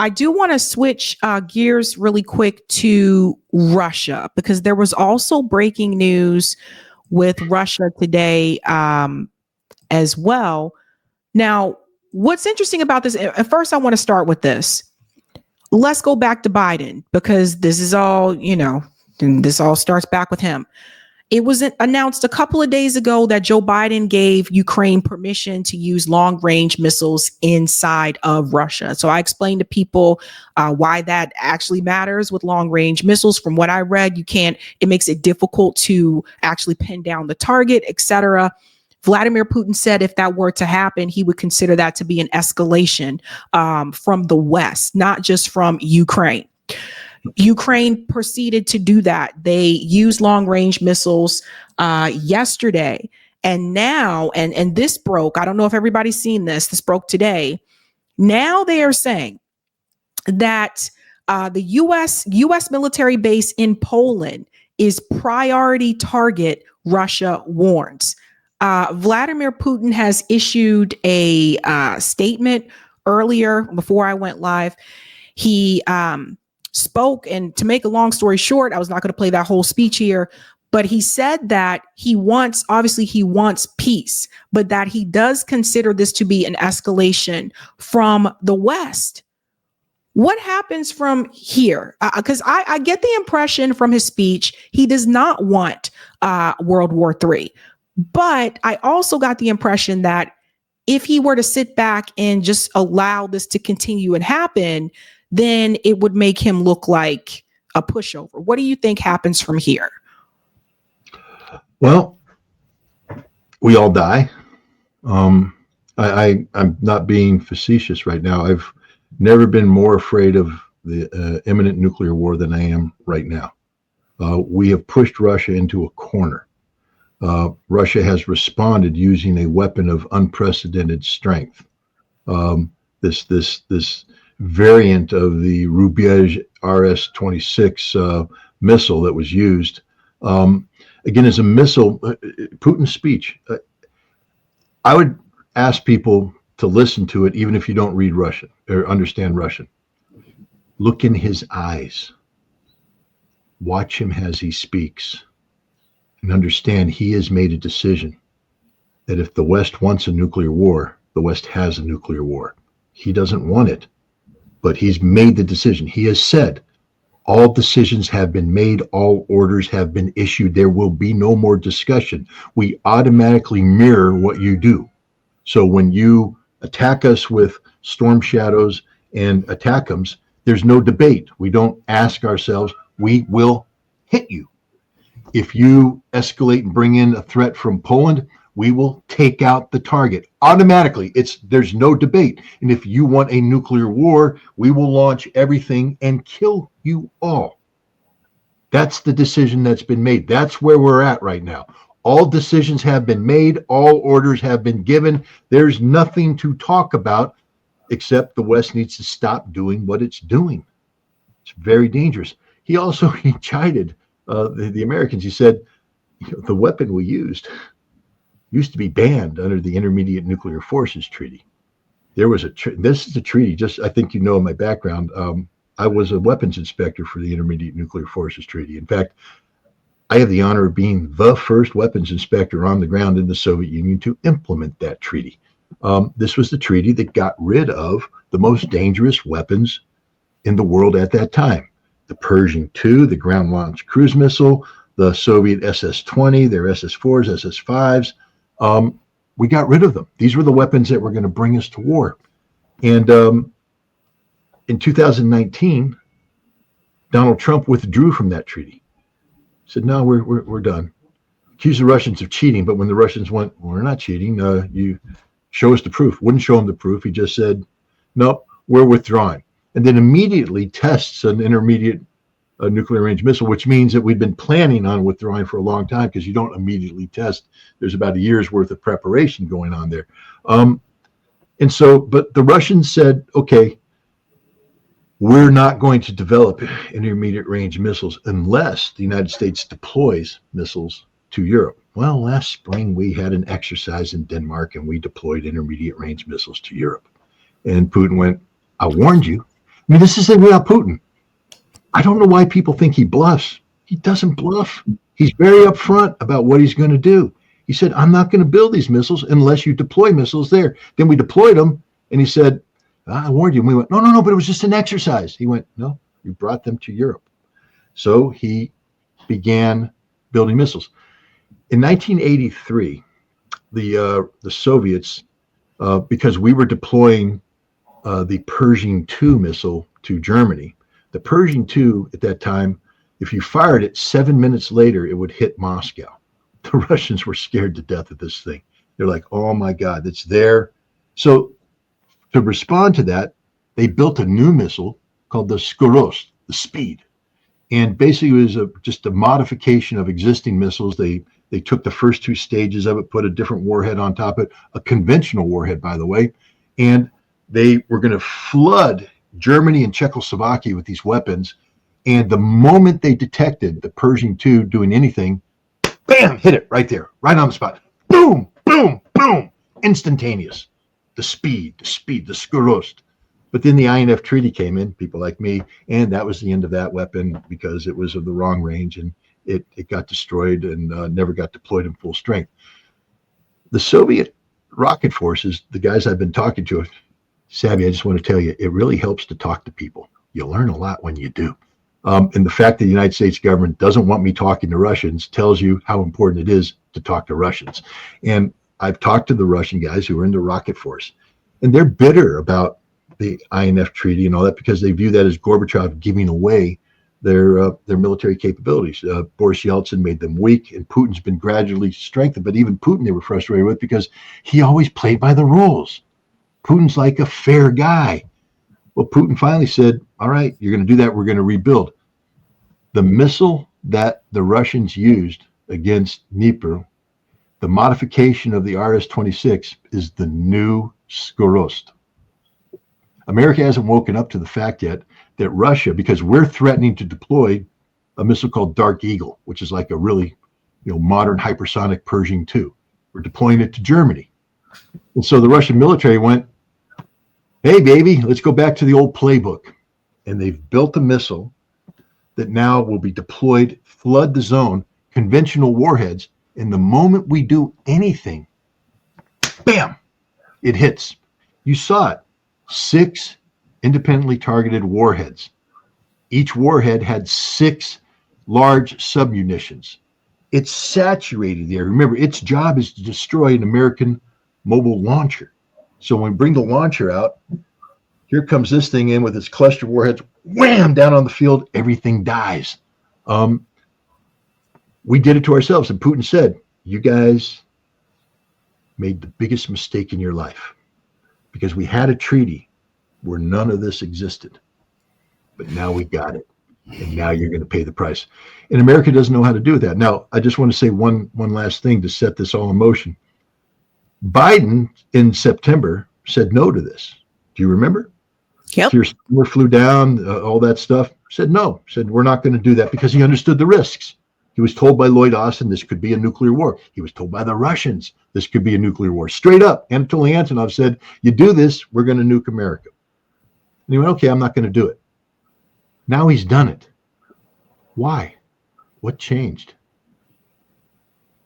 I do want to switch gears really quick to Russia, because there was also breaking news with Russia today as well. Now, what's interesting about this, at first, I want to start with this. Let's go back to Biden, because this is all, and this all starts back with him. It was announced a couple of days ago that Joe Biden gave Ukraine permission to use long-range missiles inside of Russia. So I explained to people why that actually matters with long-range missiles. From what I read, it makes it difficult to actually pin down the target, etc. Vladimir Putin said if that were to happen, he would consider that to be an escalation from the West, not just from Ukraine. Ukraine proceeded to do that. They used long-range missiles yesterday. And now, and this broke, I don't know if everybody's seen this, this broke today. Now they are saying that the US military base in Poland is priority target, Russia warns. Vladimir Putin has issued a statement earlier before I went live. He spoke, and to make a long story short, I was not going to play that whole speech here, but he said that he wants peace, but that he does consider this to be an escalation from the West. What happens from here? Because I get the impression from his speech, he does not want World War III. But I also got the impression that if he were to sit back and just allow this to continue and happen, then it would make him look like a pushover. What do you think happens from here? Well, we all die. I'm not being facetious right now. I've never been more afraid of the imminent nuclear war than I am right now. We have pushed Russia into a corner. Russia has responded using a weapon of unprecedented strength. This variant of the Rubiev RS-26 missile that was used. Again, as a missile, Putin's speech, I would ask people to listen to it, even if you don't read Russian or understand Russian. Look in his eyes. Watch him as he speaks. And understand he has made a decision that if the West wants a nuclear war, the West has a nuclear war. He doesn't want it, but he's made the decision. He has said, all decisions have been made, all orders have been issued, there will be no more discussion. We automatically mirror what you do. So when you attack us with storm shadows and attackums, there's no debate. We don't ask ourselves, we will hit you. If you escalate and bring in a threat from Poland, we will take out the target automatically. There's no debate. And if you want a nuclear war, we will launch everything and kill you all. That's the decision that's been made. That's where we're at right now. All decisions have been made. All orders have been given. There's nothing to talk about except the West needs to stop doing what it's doing. It's very dangerous. He chided the Americans. He said, the weapon we used to be banned under the Intermediate Nuclear Forces Treaty. There was this is a treaty, just I think you know my background. I was a weapons inspector for the Intermediate Nuclear Forces Treaty. In fact, I have the honor of being the first weapons inspector on the ground in the Soviet Union to implement that treaty. This was the treaty that got rid of the most dangerous weapons in the world at that time. The Pershing II, the ground-launched cruise missile, the Soviet SS-20, their SS-4s, SS-5s. We got rid of them. These were the weapons that were going to bring us to war. And in 2019, Donald Trump withdrew from that treaty. Said, no, we're done. Accused the Russians of cheating, but when the Russians went, well, we're not cheating, you show us the proof. Wouldn't show them the proof. He just said, nope, we're withdrawing. And then immediately tests an intermediate nuclear range missile, which means that we've been planning on withdrawing for a long time, because you don't immediately test. There's about a year's worth of preparation going on there. And so, but the Russians said, okay, we're not going to develop intermediate range missiles unless the United States deploys missiles to Europe. Well, last spring we had an exercise in Denmark and we deployed intermediate range missiles to Europe. And Putin went, I warned you. I mean, this is without Putin. I don't know why people think he bluffs. He doesn't bluff. He's very upfront about what he's going to do. He said, I'm not going to build these missiles unless you deploy missiles there. Then we deployed them, and he said, I warned you. And we went, no, but it was just an exercise. He went, no, you brought them to Europe. So he began building missiles. In 1983, the Soviets, because we were deploying the Pershing II missile to Germany, the Pershing II at that time, if you fired it 7 minutes later, it would hit Moscow. The Russians were scared to death of this thing. They're like, oh my God, it's there. So to respond to that, they built a new missile called the Skorost, the speed. And basically it was just a modification of existing missiles. They took the first two stages of it, put a different warhead on top of it, a conventional warhead, by the way, and they were going to flood Germany and Czechoslovakia with these weapons. And the moment they detected the Pershing II doing anything, bam, hit it right there, right on the spot. Boom, boom, boom, instantaneous. The speed, the Skorost. But then the INF treaty came in, people like me, and that was the end of that weapon because it was of the wrong range and it got destroyed and never got deployed in full strength. The Soviet rocket forces, the guys I've been talking to, Sabby, I just want to tell you, it really helps to talk to people. You learn a lot when you do. And the fact that the United States government doesn't want me talking to Russians tells you how important it is to talk to Russians. And I've talked to the Russian guys who are in the rocket force, and they're bitter about the INF treaty and all that because they view that as Gorbachev giving away their military capabilities. Boris Yeltsin made them weak, and Putin's been gradually strengthened. But even Putin they were frustrated with because he always played by the rules. Putin's like a fair guy. Well, Putin finally said, all right, you're going to do that. We're going to rebuild. The missile that the Russians used against Dnipro, the modification of the RS-26 is the new Skorost. America hasn't woken up to the fact yet that Russia, because we're threatening to deploy a missile called Dark Eagle, which is like a really modern hypersonic Pershing II. We're deploying it to Germany. And so the Russian military went, hey, baby, let's go back to the old playbook. And they've built a missile that now will be deployed, flood the zone, conventional warheads. And the moment we do anything, bam, it hits. You saw it. 6 independently targeted warheads. Each warhead had 6 large submunitions. It's saturated the area. Remember, its job is to destroy an American mobile launcher. So when we bring the launcher out, here comes this thing in with its cluster warheads, wham, down on the field, everything dies. We did it to ourselves. And Putin said, you guys made the biggest mistake in your life because we had a treaty where none of this existed. But now we got it. And now you're going to pay the price. And America doesn't know how to do that. Now, I just want to say one last thing to set this all in motion. Biden in September said no to this. Do you remember? Yep. Keir flew down, all that stuff. Said no. Said we're not going to do that because he understood the risks. He was told by Lloyd Austin this could be a nuclear war. He was told by the Russians this could be a nuclear war. Straight up, Anatoly Antonov said, you do this, we're going to nuke America. And he went, okay, I'm not going to do it. Now he's done it. Why? What changed?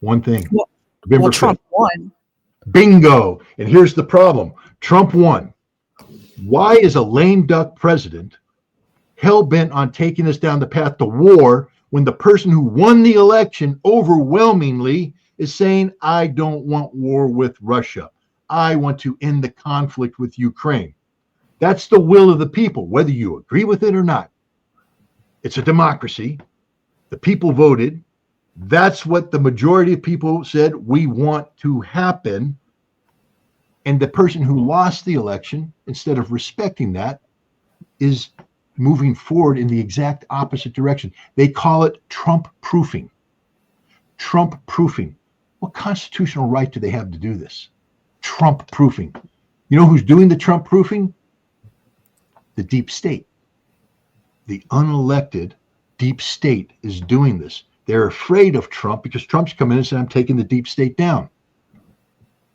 One thing. Well, Trump won. Bingo. And here's the problem. Trump won. Why is a lame duck president hell-bent on taking us down the path to war when the person who won the election overwhelmingly is saying, I don't want war with Russia. I want to end the conflict with Ukraine. That's the will of the people, whether you agree with it or not. It's a democracy. The people voted. That's what the majority of people said we want to happen. And the person who lost the election, instead of respecting that, is moving forward in the exact opposite direction. They call it Trump proofing. Trump proofing. What constitutional right do they have to do this? Trump proofing. You know who's doing the Trump proofing? The deep state. The unelected deep state is doing this. They're afraid of Trump because Trump's come in and said, I'm taking the deep state down.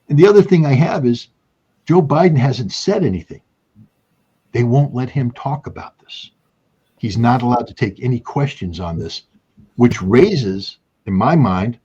And the other thing I have is Joe Biden hasn't said anything. They won't let him talk about this. He's not allowed to take any questions on this, which raises, in my mind,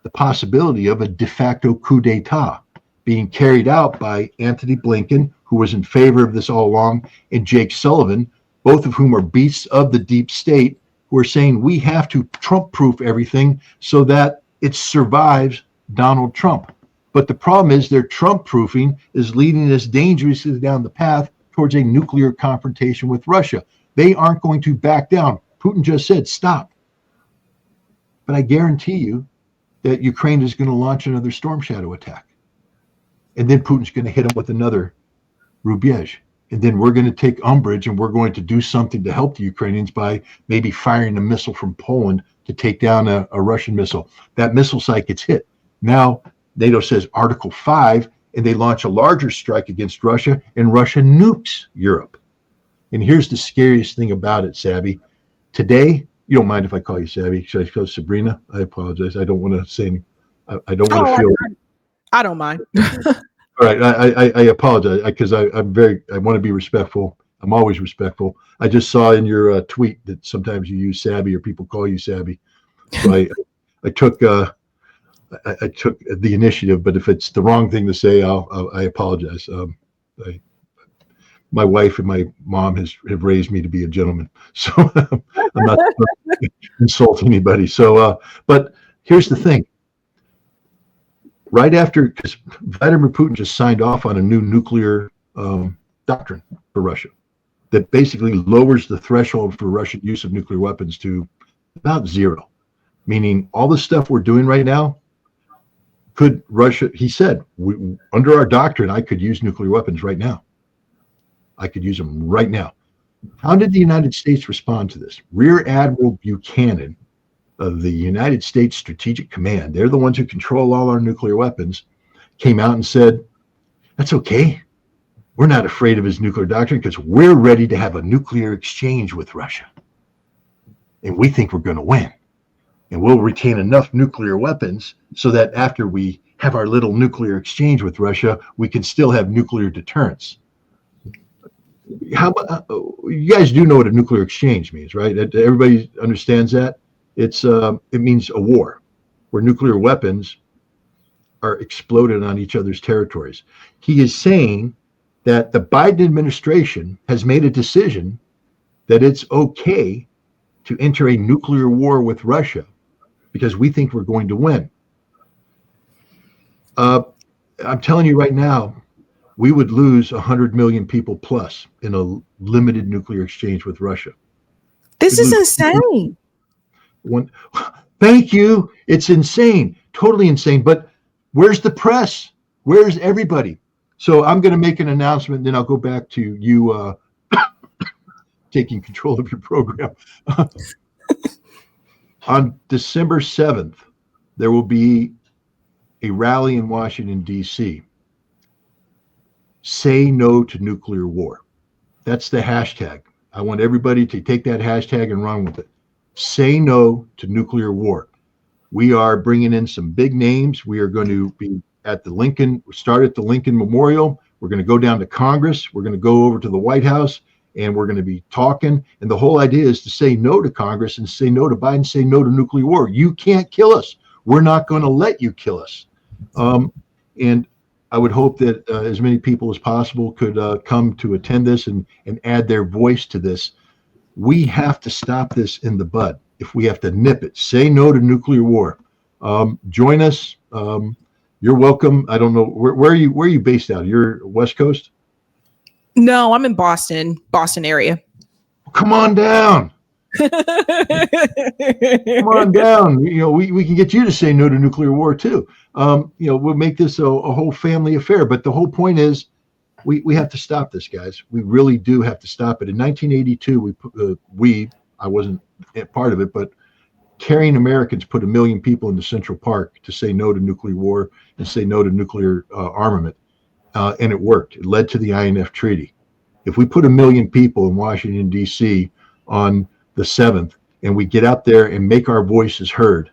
the possibility of a de facto coup d'etat being carried out by Anthony Blinken, who was in favor of this all along, and Jake Sullivan, both of whom are beasts of the deep state, who are saying we have to Trump-proof everything so that it survives Donald Trump. But the problem is their Trump-proofing is leading us dangerously down the path towards a nuclear confrontation with Russia. They aren't going to back down. Putin just said, stop. But I guarantee you that Ukraine is going to launch another Storm Shadow attack. And then Putin's going to hit them with another Rubyezh. And then we're going to take umbrage and we're going to do something to help the Ukrainians by maybe firing a missile from Poland to take down a Russian missile. That missile site gets hit. Now, NATO says Article 5, and they launch a larger strike against Russia, and Russia nukes Europe. And here's the scariest thing about it, Sabby. Today, you don't mind if I call you Sabby? Should I call Sabrina? I apologize. I don't want to say any, I don't want to feel. I don't mind. All right, I apologize because I want to be respectful. I'm always respectful. I just saw in your tweet that sometimes you use Sabby or people call you Sabby. So I took the initiative, but if it's the wrong thing to say, I apologize. My wife and my mom have raised me to be a gentleman, so I'm not to insult anybody. So, but here's the thing. Right after, because Vladimir Putin just signed off on a new nuclear doctrine for Russia that basically lowers the threshold for Russian use of nuclear weapons to about zero, meaning all the stuff we're doing right now, could Russia, he said, under our doctrine, I could use nuclear weapons right now. I could use them right now. How did the United States respond to this? Rear Admiral Buchanan of the United States Strategic Command, they're the ones who control all our nuclear weapons, came out and said, that's okay. We're not afraid of his nuclear doctrine because we're ready to have a nuclear exchange with Russia. And we think we're going to win. And we'll retain enough nuclear weapons so that after we have our little nuclear exchange with Russia, we can still have nuclear deterrence. How about, you guys do know what a nuclear exchange means, right? Everybody understands that. It means a war where nuclear weapons are exploded on each other's territories. He is saying that the Biden administration has made a decision that it's okay to enter a nuclear war with Russia because we think we're going to win. I'm telling you right now, we would lose 100 million people plus in a limited nuclear exchange with Russia. This is insane. Thank you. It's insane, totally insane. But where's the press? Where's everybody? So I'm going to make an announcement, then I'll go back to you taking control of your program. On December 7th, there will be a rally in Washington, D.C. Say no to nuclear war. That's the hashtag. I want everybody to take that hashtag and run with it. Say no to nuclear war. We are bringing in some big names. We are going to be at the Lincoln Memorial. We're going to go down to Congress. We're going to go over to the White House, and we're going to be talking. And the whole idea is to say no to Congress and say no to Biden, say no to nuclear war. You can't kill us. We're not going to let you kill us. And I would hope that as many people as possible could come to attend this and add their voice to this. We have to stop this in the bud. If we have to nip it, say no to nuclear war. Join us. You're welcome. I don't know where are you based out? You're West Coast? No, I'm in Boston area. Come on down. Come on down. You know, we can get you to say no to nuclear war too. We'll make this a whole family affair. But the whole point is, we have to stop this, guys. We really do have to stop it. In 1982, I wasn't part of it, but Caring Americans put 1 million people into Central Park to say no to nuclear war and say no to nuclear armament. And it worked. It led to the INF Treaty. If we put 1 million people in Washington, D.C. on the 7th, and we get out there and make our voices heard,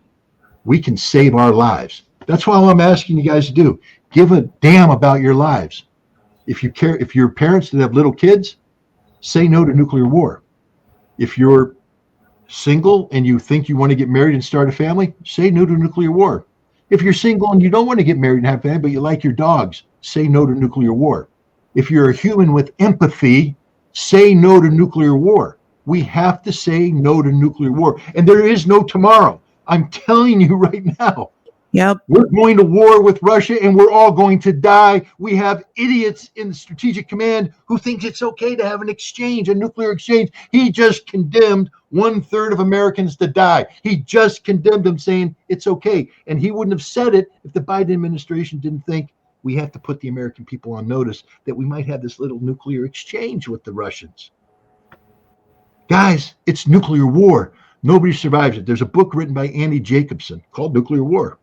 we can save our lives. That's what I'm asking you guys to do. Give a damn about your lives. If you care, if you're parents that have little kids, Say no to nuclear war. If you're single and you think you want to get married and start a family, say no to nuclear war. If you're single and you don't want to get married and have a family, but you like your dogs, say no to nuclear war. If you're a human with empathy, say no to nuclear war. We have to say no to nuclear war. And there is no tomorrow. I'm telling you right now. Yep. We're going to war with Russia and we're all going to die. We have idiots in the Strategic Command who think it's okay to have an exchange, a nuclear exchange. He just condemned 1/3 of Americans to die. He just condemned them, saying it's okay. And he wouldn't have said it if the Biden administration didn't think we have to put the American people on notice that we might have this little nuclear exchange with the Russians. Guys, it's nuclear war. Nobody survives it. There's a book written by Annie Jacobson called Nuclear War.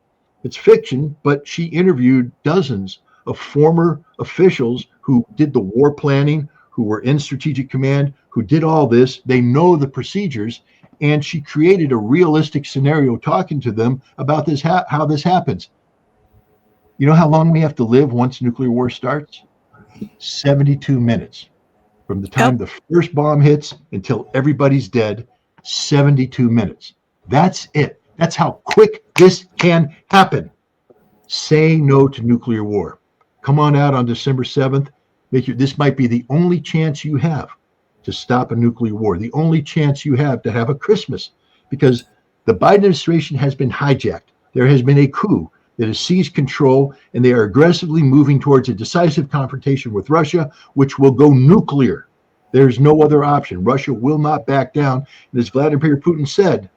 It's fiction, but she interviewed dozens of former officials who did the war planning, who were in Strategic Command, who did all this. They know the procedures, and she created a realistic scenario talking to them about this, how this happens. You know how long we have to live once nuclear war starts? 72 minutes. From the time the first bomb hits until everybody's dead, 72 minutes. That's it. That's how quick this can happen. Say no to nuclear war. Come on out on December 7th. This might be the only chance you have to stop a nuclear war, the only chance you have to have a Christmas, because the Biden administration has been hijacked. There has been a coup that has seized control, and they are aggressively moving towards a decisive confrontation with Russia, which will go nuclear. There's no other option. Russia will not back down. And as Vladimir Putin said,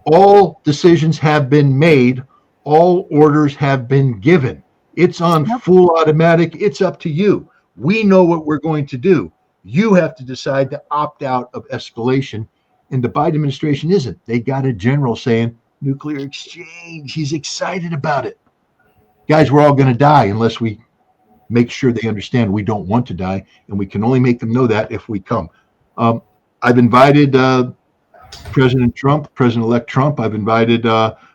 all decisions have been made. All orders have been given. It's on full automatic. It's up to you. We know what we're going to do. You have to decide to opt out of escalation. And the Biden administration isn't. They got a general saying, nuclear exchange. He's excited about it. Guys, we're all going to die unless we make sure they understand we don't want to die. And we can only make them know that if we come. I've invited President-elect Trump. I've invited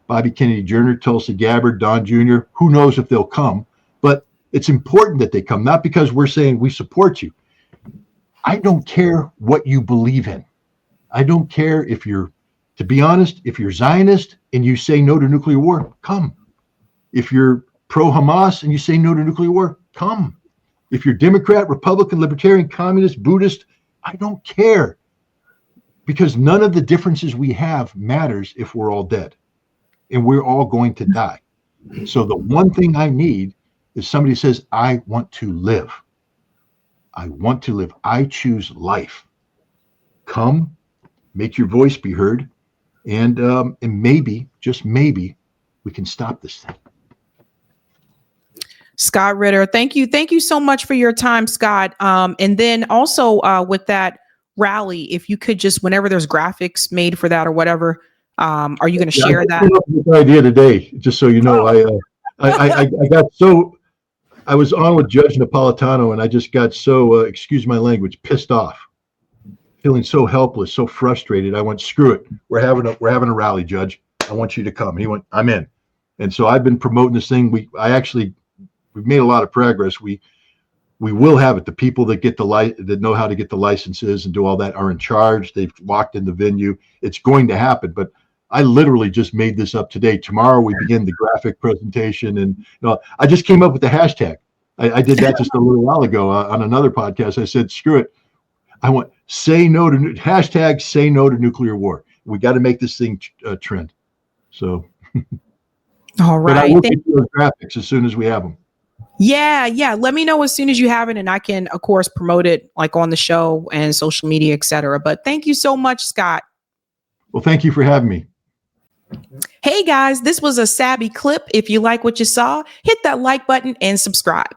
Bobby Kennedy Jr., Tulsi Gabbard, Don Jr. Who knows if they'll come? But it's important that they come, not because we're saying we support you. I don't care what you believe in. I don't care if you're, to be honest, if you're Zionist and you say no to nuclear war, come. If you're pro-Hamas and you say no to nuclear war, come. If you're Democrat, Republican, Libertarian, Communist, Buddhist, I don't care. Because none of the differences we have matters if we're all dead. And we're all going to die. So the one thing I need is somebody says, I want to live. I want to live. I choose life. Come, make your voice be heard, and maybe, just maybe, we can stop this thing. Scott Ritter, thank you. Thank you so much for your time, Scott. And then also with that rally, if you could just, whenever there's graphics made for that or whatever, are you going to share that? I came up with an idea today, just so you know. I got so, I was on with Judge Napolitano, and I just got so, excuse my language, pissed off, feeling so helpless, so frustrated. I went, screw it. We're having a rally, Judge. I want you to come. And he went, I'm in. And so I've been promoting this thing. We've made a lot of progress. We will have it. The people that that know how to get the licenses and do all that are in charge. They've locked in the venue. It's going to happen. But I literally just made this up today. Tomorrow we begin the graphic presentation, and I just came up with the hashtag. I did that just a little while ago on another podcast. I said, screw it. I want say no to nuclear war. We got to make this thing trend. So, all right. But I will get those graphics as soon as we have them. Yeah. Let me know as soon as you have it, and I can, of course, promote it like on the show and social media, etc. But thank you so much, Scott. Well, thank you for having me. Hey guys, this was a Sabby clip. If you like what you saw, hit that like button and subscribe.